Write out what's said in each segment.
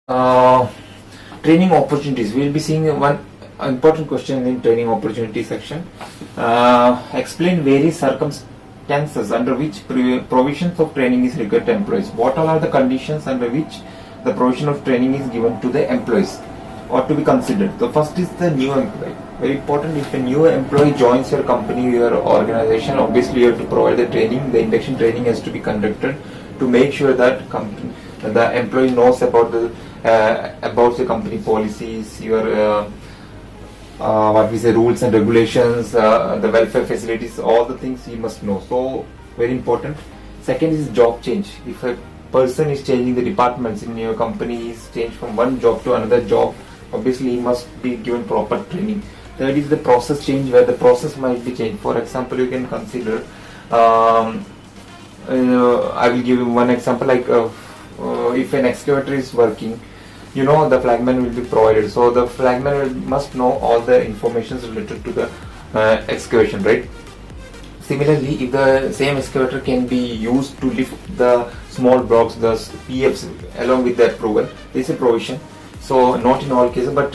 Uh, Training opportunities. We'll be seeing one important question in training opportunity section. Explain various circumstances under which provisions of training is required to employees. What all are the conditions under which the provision of training is given to the employees or to be considered? The first is the new employee. Very important. If a new employee joins your company, your organization, obviously you have to provide the training. The induction training has to be conducted to make sure that the employee knows about the company policies, your what we say rules and regulations, the welfare facilities, all the things he must know. So very important. Second is job change. If a person is changing the departments in your company, he's changed from one job to another job, obviously he must be given proper training. Third is the process change, where the process might be changed. For example, you can consider I will give you one example, like if an excavator is working, the flagman will be provided. So the flagman must know all the information related to the excavation, right? Similarly, if the same excavator can be used to lift the small blocks, the PFs, along with the approval, there is a provision. So not in all cases, but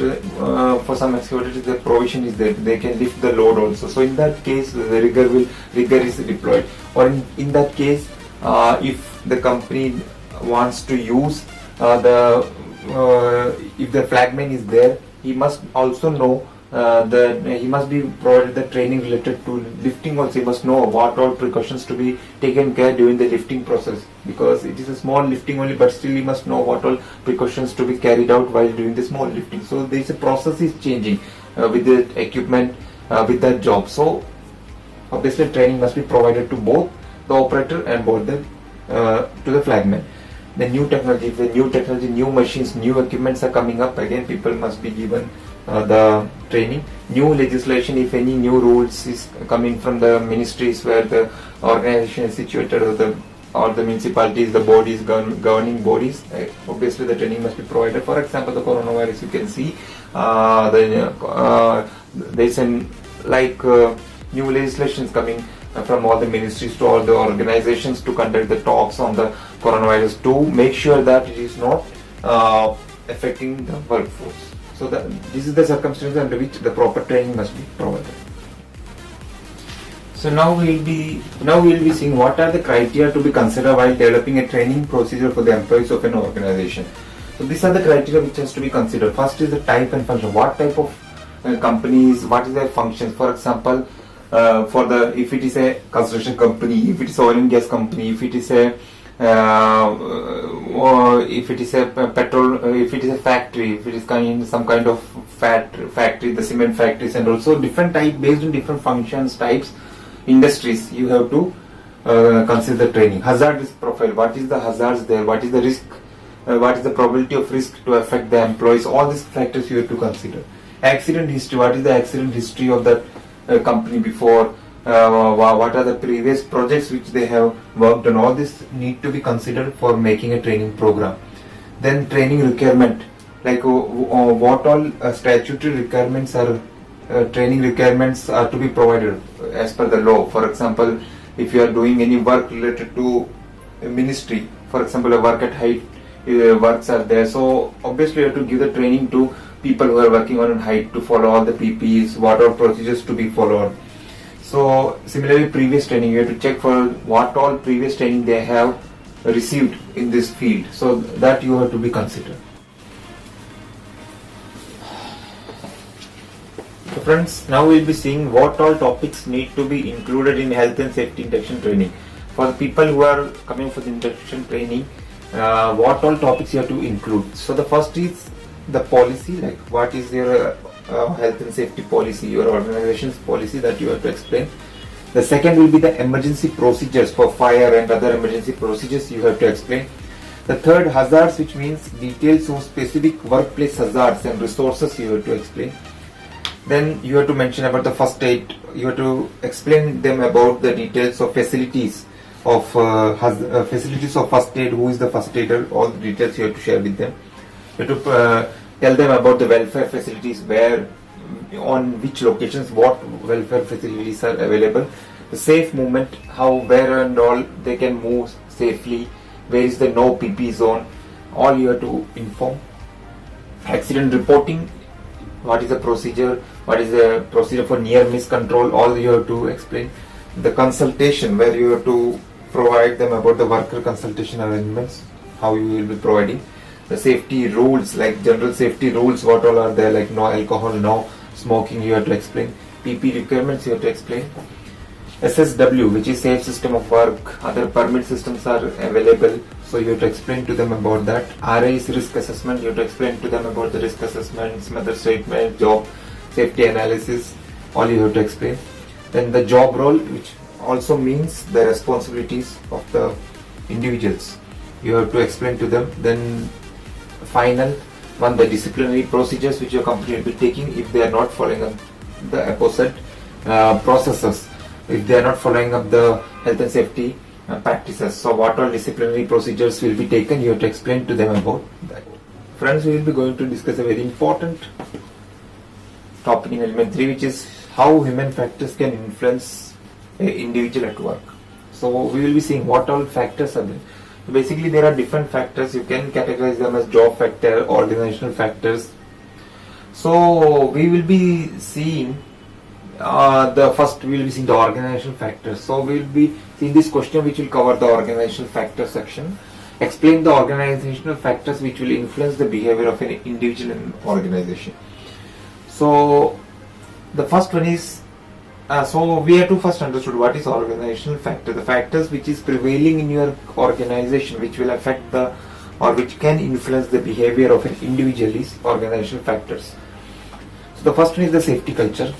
for some excavators the provision is there. They can lift the load also. So in that case, the rigor is deployed. Or in that case, if the company wants to use if the flagman is there, he must also know he must be provided the training related to lifting. Also, he must know what all precautions to be taken care during the lifting process, because it is a small lifting only, but still he must know what all precautions to be carried out while doing the small lifting. So there is a process is changing with the equipment, with that job. So obviously training must be provided to both the operator and both to the flagman. The new technology, new machines, new equipments are coming up. Again, people must be given the training. New legislation, if any new rules is coming from the ministries where the organization is situated, or the municipalities, the bodies, governing bodies, obviously the training must be provided. For example, the coronavirus, you can see there's new legislations coming from all the ministries to all the organizations to conduct the talks on the coronavirus, to make sure that it is not affecting the workforce. So this is the circumstances under which the proper training must be provided. So now we will be seeing what are the criteria to be considered while developing a training procedure for the employees of an organization. So these are the criteria which has to be considered. First is the type and function. What type of companies, what is their functions? For example, if it is a construction company, if it is oil and gas company, if it is a petrol, if it is a factory, if it is some kind of factory, the cement factories, and also different type based on different functions, types, industries, you have to consider the training. Hazard risk profile. What is the hazards there? What is the risk? What is the probability of risk to affect the employees? All these factors you have to consider. Accident history. What is the accident history of that company before? What are the previous projects which they have worked on? All this need to be considered for making a training program. Then training requirement, like what all statutory requirements are, training requirements are to be provided as per the law. For example, if you are doing any work related to a ministry, for example, a work at height works are there. So obviously you have to give the training to people who are working on height to follow all the PPEs, what all procedures to be followed. So similarly, previous training, you have to check for what all previous training they have received in this field. So that you have to be considered. So friends, now we'll be seeing what all topics need to be included in health and safety induction training. For the people who are coming for the induction training, what all topics you have to include. So the first is the policy, like what is your health and safety policy, your organization's policy, that you have to explain. The second will be the emergency procedures for fire and other emergency procedures you have to explain. The third, hazards, which means details of specific workplace hazards and resources you have to explain. Then you have to mention about the first aid. You have to explain them about the details of facilities of first aid. Who is the first aider? All the details you have to share with them. You have to tell them about the welfare facilities, where, on which locations, what welfare facilities are available. The safe movement, how, where and all they can move safely. Where is the no PP zone? All you have to inform. Accident reporting, what is the procedure, what is the procedure for near miss control, all you have to explain. The consultation, where you have to provide them about the worker consultation arrangements, how you will be providing. The safety rules, like general safety rules, what all are there, like no alcohol, no smoking, you have to explain. PP requirements, you have to explain. SSW, which is safe system of work, other permit systems are available, so you have to explain to them about that. RA is risk assessment, you have to explain to them about the risk assessments, method statement, job safety analysis, all you have to explain. Then the job role, which also means the responsibilities of the individuals, you have to explain to them. Then final one, the disciplinary procedures which your company will be taking if they are not following up the opposite processes, if they are not following up the health and safety practices. So what all disciplinary procedures will be taken, you have to explain to them about that. Friends, we will be going to discuss a very important topic in element 3, which is how human factors can influence an individual at work. So we will be seeing what all factors are there. Basically, there are different factors. You can categorize them as job factor, organizational factors. So we will be seeing the first, we will be seeing the organizational factors. So we will be seeing this question which will cover the organizational factor section. Explain the organizational factors which will influence the behavior of an individual in organization. So the first one is, so we have to first understood what is organizational factor. The factors which is prevailing in your organization which will affect the, or which can influence the behavior of an individual is organizational factors. So the first one is the safety culture.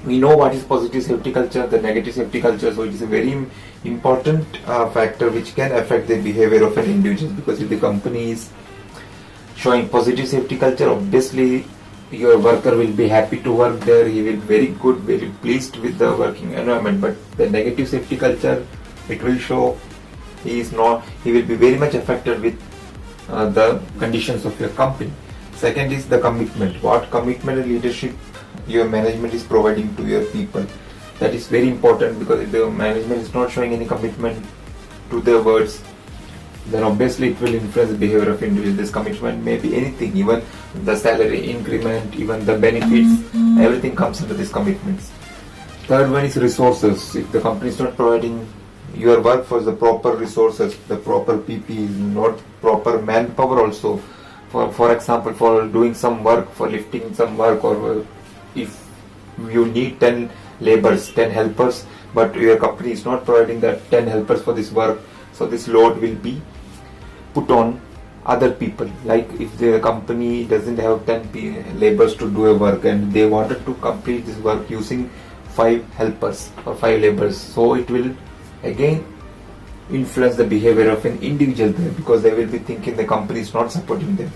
We know what is positive safety culture, the negative safety culture, so it is a very important factor which can affect the behavior of an individual, because if the company is showing positive safety culture, obviously your worker will be happy to work there, he will be very good, very pleased with the working environment. But the negative safety culture, it will show he will be very much affected with the conditions of your company. Second is the commitment. What commitment and leadership your management is providing to your people. That is very important, because if the management is not showing any commitment to their words, then obviously it will influence the behavior of individuals. This commitment may be anything, even the salary increment, even the benefits, everything comes under these commitments. Third one is resources. If the company is not providing your workforce the proper resources, the proper PP, not proper manpower also, for example, for doing some work, for lifting some work, or if you need 10 laborers, 10 helpers, but your company is not providing that 10 helpers for this work, so this load will be put on other people. Like if the company doesn't have 10 laborers to do a work and they wanted to complete this work using 5 helpers or 5 laborers, so it will again influence the behavior of an individual there, because they will be thinking the company is not supporting them.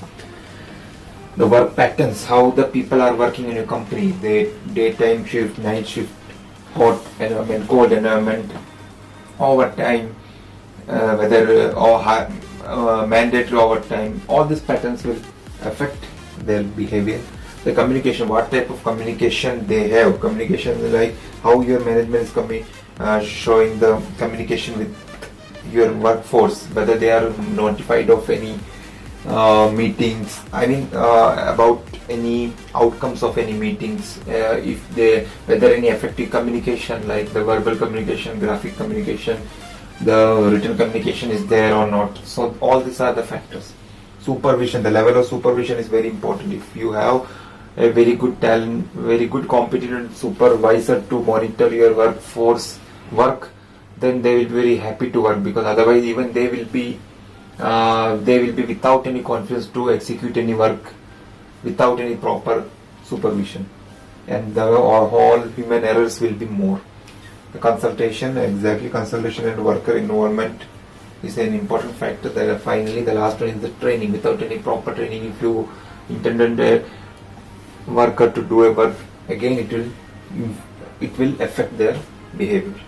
The work patterns, how the people are working in your company, the daytime shift, night shift, hot environment, cold environment, overtime, whether mandatory overtime, all these patterns will affect their behavior. The communication, what type of communication they have, communication like how your management is showing the communication with your workforce, whether they are notified of any meetings, about any outcomes of any meetings, whether any effective communication like the verbal communication, graphic communication, the written communication is there or not. So all these are the factors. Supervision, the level of supervision is very important. If you have a very good talent, very good competent supervisor to monitor your workforce work, then they will be very happy to work, because otherwise even they will be without any confidence to execute any work without any proper supervision, and all human errors will be more. The consultation and worker involvement is an important factor. That finally the last one is the training. Without any proper training, if you intended a worker to do a work, again it will affect their behavior.